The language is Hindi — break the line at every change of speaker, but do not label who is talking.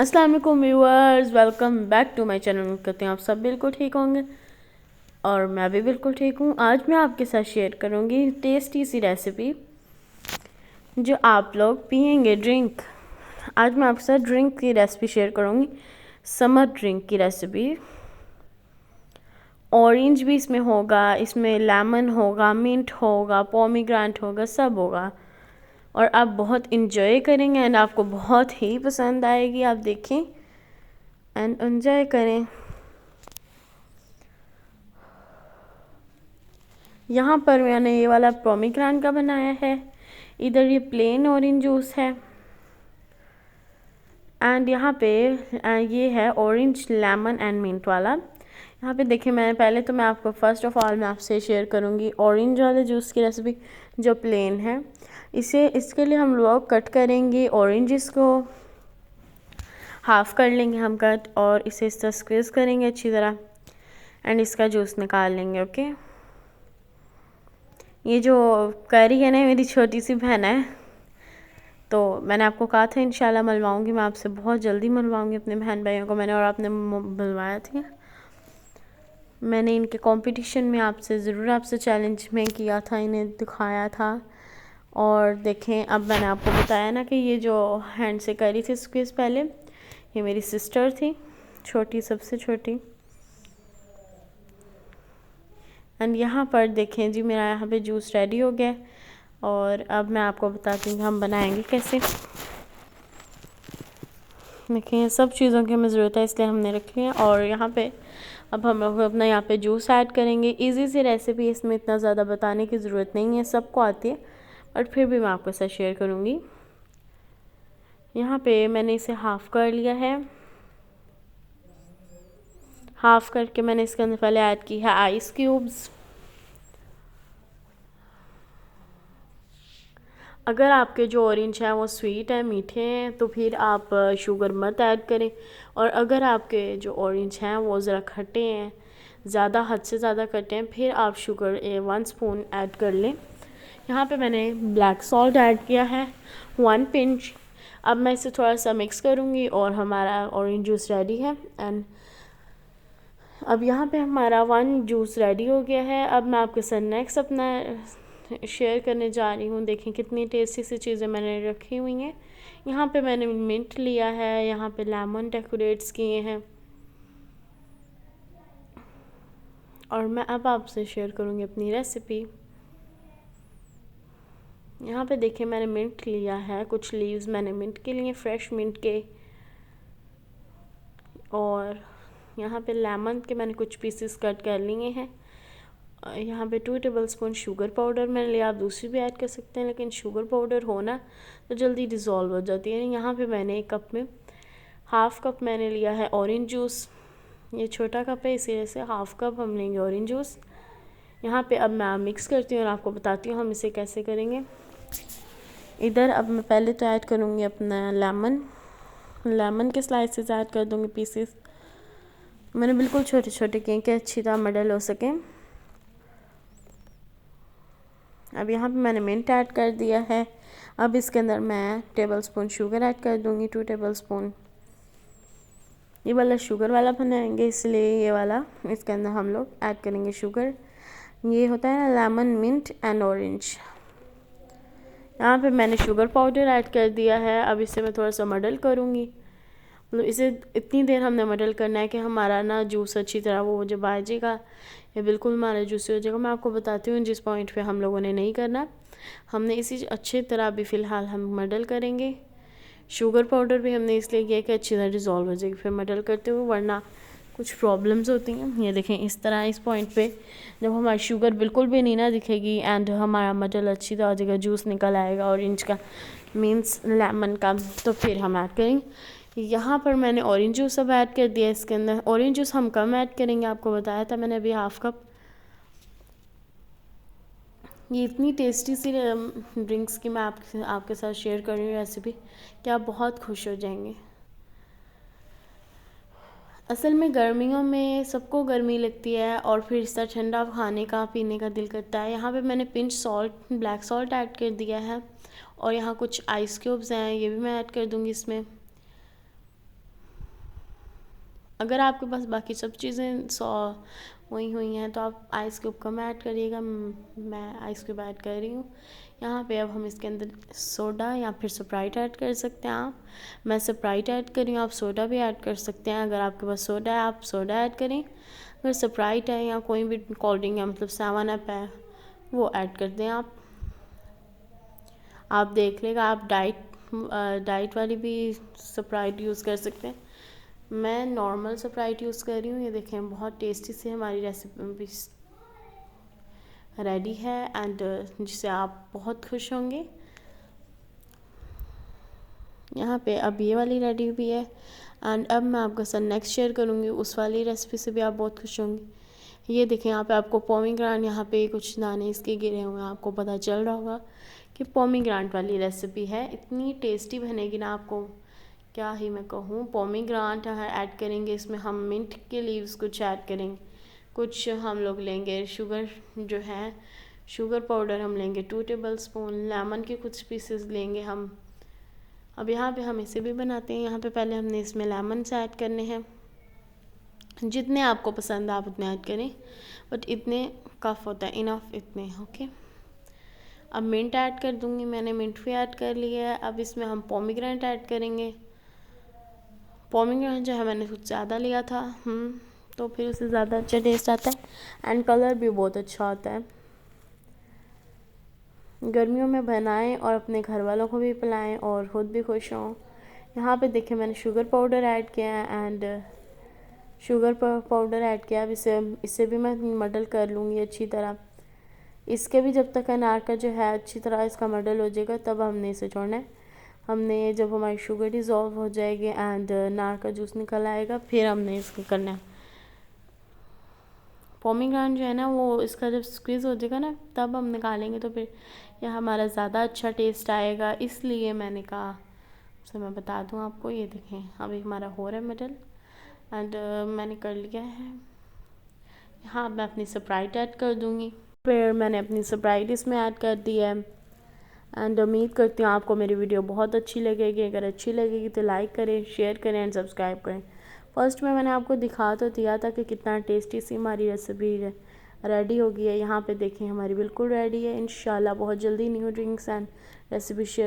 अस्सलाम वालेकुम viewers, welcome back to my channel. उम्मीद करते हैं आप सब बिल्कुल ठीक होंगे और मैं भी बिल्कुल ठीक हूँ। आज मैं आपके साथ शेयर करूँगी टेस्टी सी रेसिपी जो आप लोग पियेंगे ड्रिंक। आज मैं आपके साथ ड्रिंक की रेसिपी शेयर करूँगी, समर ड्रिंक की रेसिपी। ऑरेंज भी इसमें होगा, इसमें लेमन होगा, मिंट होगा, पोमीग्रेनेट होगा, सब होगा और आप बहुत इंजॉय करेंगे एंड आपको बहुत ही पसंद आएगी। आप देखें एंड एंजॉय करें। यहाँ पर मैंने ये वाला पोमीग्रेनेट का बनाया है, इधर ये प्लेन ऑरेंज जूस है एंड यहाँ पे ये है ऑरेंज लेमन एंड मिंट वाला। यहाँ पे देखिए, मैं आपको फर्स्ट ऑफ ऑल मैं आपसे शेयर करूँगी ऑरेंज वाले जूस की रेसिपी जो प्लेन है। इसके लिए हम लोग कट करेंगे ऑरेंजेस को, हाफ़ कर लेंगे हम कट और इसे इस तरह स्क्वीज़ करेंगे अच्छी तरह एंड इसका जूस निकाल लेंगे। ओके, ये जो करी है ना, मेरी छोटी सी बहन है, तो मैंने आपको कहा था इंशाल्लाह मिलवाऊंगी, मैं आपसे बहुत जल्दी मिलवाऊंगी अपने बहन भाइयों को। मैंने और आपने मिलवाया था, मैंने इनके कंपटीशन में आपसे चैलेंज में किया था, इन्हें दिखाया था। और देखें, अब मैंने आपको बताया ना कि ये जो हैंड से करी थी स्क्वीज़ पहले, ये मेरी सिस्टर थी, छोटी, सबसे छोटी। एंड यहाँ पर देखें जी, मेरा यहाँ पे जूस रेडी हो गया और अब मैं आपको बताती हूँ हम बनाएंगे कैसे। देखें, सब चीज़ों की हमें ज़रूरत है इसलिए हमने रखी है। और यहाँ पे अब हम लोग अपना यहाँ पे जूस ऐड करेंगे। इजी सी रेसिपी, इसमें इतना ज़्यादा बताने की ज़रूरत नहीं है, सबको आती है, बट फिर भी मैं आपके साथ शेयर करूँगी। यहाँ पे मैंने इसे हाफ़ कर लिया है। हाफ़ करके मैंने इसके अंदर पहले ऐड की है आइस क्यूब्स। अगर आपके जो ऑरेंज हैं वो स्वीट हैं, मीठे हैं, तो फिर आप शुगर मत ऐड करें। और अगर आपके जो ऑरेंज हैं वो ज़रा खट्टे हैं, ज़्यादा हद से ज़्यादा खट्टे हैं, फिर आप शुगर 1 स्पून ऐड कर लें। यहाँ पे मैंने ब्लैक सॉल्ट ऐड किया है 1 पिंच। अब मैं इसे थोड़ा सा मिक्स करूँगी और हमारा ऑरेंज जूस रेडी है। एंड अब यहाँ पे हमारा 1 जूस रेडी हो गया है। अब मैं आपके साथ नेक्स्ट अपना शेयर करने जा रही हूँ। देखें कितनी टेस्टी सी चीज़ें मैंने रखी हुई हैं। यहाँ पे मैंने मिंट लिया है, यहाँ पे लेमन डेकोरेट्स किए हैं और मैं अब आपसे शेयर करूँगी अपनी रेसिपी। यहाँ पे देखें, मैंने मिंट लिया है, कुछ लीव्स मैंने मिंट के लिए, फ्रेश मिंट के, और यहाँ पे लेमन के मैंने कुछ पीसेस कट कर लिए हैं। यहाँ पे 2 टेबलस्पून शुगर पाउडर मैंने लिया, आप दूसरी भी ऐड कर सकते हैं, लेकिन शुगर पाउडर हो ना तो जल्दी डिज़ोल्व हो जाती है। यहाँ पे मैंने एक कप में हाफ़ कप मैंने लिया है ऑरेंज जूस। ये छोटा कप है, इसी वजह से हाफ़ कप हम लेंगे ऑरेंज जूस। यहाँ पे अब मैं मिक्स करती हूँ और आपको बताती हूँ हम इसे कैसे करेंगे। इधर अब मैं पहले तो ऐड करूँगी अपना लेमन के स्लाइसेस ऐड कर दूँगी, पीसेस मैंने बिल्कुल छोटे छोटे किए कि अच्छी तरह मडल हो सके। अब यहाँ पे मैंने मिंट ऐड कर दिया है। अब इसके अंदर मैं टेबलस्पून शुगर ऐड कर दूँगी, 2 टेबलस्पून। ये वाला शुगर वाला बनाएंगे इसलिए ये वाला इसके अंदर हम लोग ऐड करेंगे शुगर। ये होता है ना लेमन, मिंट एंड ऑरेंज। यहाँ पे मैंने शुगर पाउडर ऐड कर दिया है। अब इसे मैं थोड़ा सा मडल करूँगी, मतलब इसे इतनी देर हमने मडल करना है कि हमारा ना जूस अच्छी तरह वो जब आ जाएगा, ये बिल्कुल हमारा जूसी हो जाएगा। मैं आपको बताती हूँ जिस पॉइंट पे हम लोगों ने नहीं करना, हमने इसी अच्छी तरह अभी फ़िलहाल हम मडल करेंगे। शुगर पाउडर भी हमने इसलिए किया कि अच्छी तरह डिज़ोल्व हो जाएगी फिर मडल करते हुए, वरना कुछ प्रॉब्लम्स होती हैं। ये देखें, इस तरह इस पॉइंट पे जब हमारी शुगर बिल्कुल भी नहीं ना दिखेगी एंड हमारा मडल अच्छी तरह हो जाएगा, जूस निकल आएगा ऑरेंज का, मीन्स लेमन का, तो फिर हम ऐड करेंगे। यहाँ पर मैंने ऑरेंज जूस अब ऐड कर दिया इसके अंदर। ऑरेंज जूस हम कम ऐड करेंगे, आपको बताया था मैंने अभी हाफ़ कप। ये इतनी टेस्टी सी ड्रिंक्स की मैं आपके साथ शेयर कर रही हूँ रेसिपी कि आप बहुत खुश हो जाएंगे। असल में गर्मियों में सबको गर्मी लगती है और फिर इस तरह ठंडा खाने का पीने का दिल करता है। यहाँ पे मैंने pinch salt, black salt add कर दिया है और यहाँ कुछ आइस क्यूब्स हैं, ये भी मैं ऐड कर दूँगी इसमें। अगर आपके पास बाकी सब चीज़ें वही हुई हैं तो आप आइस क्यूब कम ऐड करिएगा। मैं आइस क्यूब ऐड कर रही हूँ यहाँ पे। अब हम इसके अंदर सोडा या फिर स्प्राइट ऐड कर सकते हैं आप। मैं स्प्राइट ऐड कर रही हूँ, आप सोडा भी ऐड कर सकते हैं। अगर आपके पास सोडा है आप सोडा ऐड करें, अगर स्प्राइट है या कोई भी कोल्ड ड्रिंक है मतलब 7 अप है वो ऐड कर दें आप देख लेगा। आप डाइट वाली भी स्प्राइट यूज़ कर सकते हैं। मैं नॉर्मल स्प्राइट यूज़ कर रही हूँ। ये देखें बहुत टेस्टी से हमारी रेसिपी रेडी है एंड जिससे आप बहुत खुश होंगे। यहाँ पे अब ये वाली रेडी भी है एंड अब मैं आपके साथ नेक्स्ट शेयर करूँगी उस वाली रेसिपी से भी आप बहुत खुश होंगे। ये देखें यहाँ पे आपको पोमीग्रेनेट, यहाँ पे कुछ दाने इसके गिरे हुए हैं, आपको पता चल रहा होगा कि पोमीग्रेनेट वाली रेसिपी है। इतनी टेस्टी बनेगी ना, आपको क्या ही मैं कहूँ। पोमीग्रेनेट ऐड करेंगे इसमें, हम मिंट के लीव्स कुछ ऐड करेंगे, कुछ हम लोग लेंगे शुगर जो है शुगर पाउडर हम लेंगे 2 टेबल स्पून, लेमन के कुछ पीसेस लेंगे हम। अब यहाँ पे हम इसे भी बनाते हैं। यहाँ पे पहले हमने इसमें लेमन से ऐड करने हैं, जितने आपको पसंद आप उतने ऐड करें, बट इतने कफ होता है, इनफ इतने, ओके। अब मिंट ऐड कर दूँगी, मैंने मिंट भी ऐड कर लिया है। अब इसमें हम पोमीग्रेनेट ऐड करेंगे। पोमीग्रेनेट जो है मैंने कुछ ज़्यादा लिया था, तो फिर उससे ज़्यादा अच्छा टेस्ट आता है एंड कलर भी बहुत अच्छा आता है। गर्मियों में बनाएं और अपने घर वालों को भी पिलाएं और ख़ुद भी खुश हों। यहाँ पे देखिए मैंने शुगर पाउडर ऐड किया है एंड शुगर पाउडर ऐड किया। अब इससे भी मैं मडल कर लूँगी अच्छी तरह। इसके भी जब तक अनार का जो है अच्छी तरह इसका मडल हो जाएगा तब हमने इसे छोड़ना है। हमने जब हमारी शुगर डिज़ोल्व हो जाएगी एंड अनार का जूस निकल आएगा फिर हमने इसको करना है। पोमीग्रेनेट जो है ना वो इसका जब स्क्वीज़ हो जाएगा ना तब हम निकालेंगे तो फिर यह हमारा ज़्यादा अच्छा टेस्ट आएगा, इसलिए मैंने कहा तो मैं बता दूं आपको। ये देखें अभी हमारा हो रहा है मडल एंड मैंने कर लिया है। यहाँ मैं अपनी स्प्राइट ऐड कर दूँगी। फिर मैंने अपनी स्प्राइट इसमें ऐड कर दी है एंड उम्मीद करती हूँ आपको मेरी वीडियो बहुत अच्छी लगेगी। अगर अच्छी लगेगी तो लाइक करें, शेयर करें एंड सब्सक्राइब करें। फर्स्ट में मैंने आपको दिखा तो दिया था कि कितना टेस्टी सी हमारी रेसिपी रेडी हो गई है। यहाँ पे देखें हमारी बिल्कुल रेडी है। इंशाल्लाह बहुत जल्दी new drinks and recipe share